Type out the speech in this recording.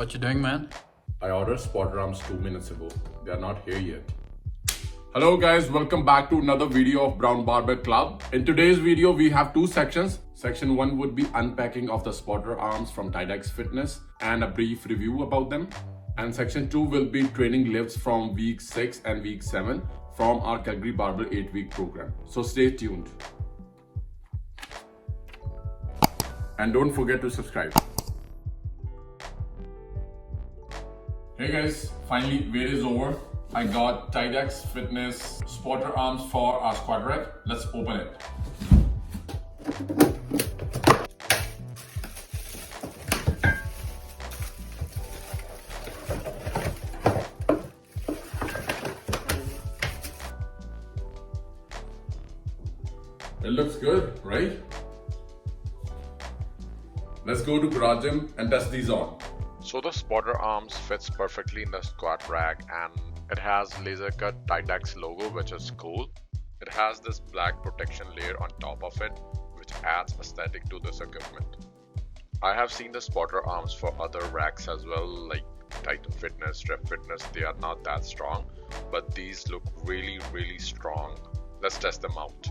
What you doing, man? I ordered spotter arms 2 minutes ago. They are not here yet. Hello guys, welcome back to another video of Brown Barbell Club. In today's video, we have two sections. Section 1 would be unpacking of the spotter arms from Tydax Fitness and a brief review about them. And section 2 will be training lifts from week 6 and week 7 from our Calgary Barbell 8-week program. So stay tuned. And don't forget to subscribe. Hey guys, finally weight is over. I got Tydax Fitness Spotter Arms for our squat rack. Let's open it. It looks good, right? Let's go to garage gym and test these on. So the spotter arms fits perfectly in the squat rack and it has laser cut Tydax logo, which is cool. It has this black protection layer on top of it, which adds aesthetic to this equipment. I have seen the spotter arms for other racks as well, like Titan Fitness, Rep Fitness. They are not that strong, but these look really strong. Let's test them out.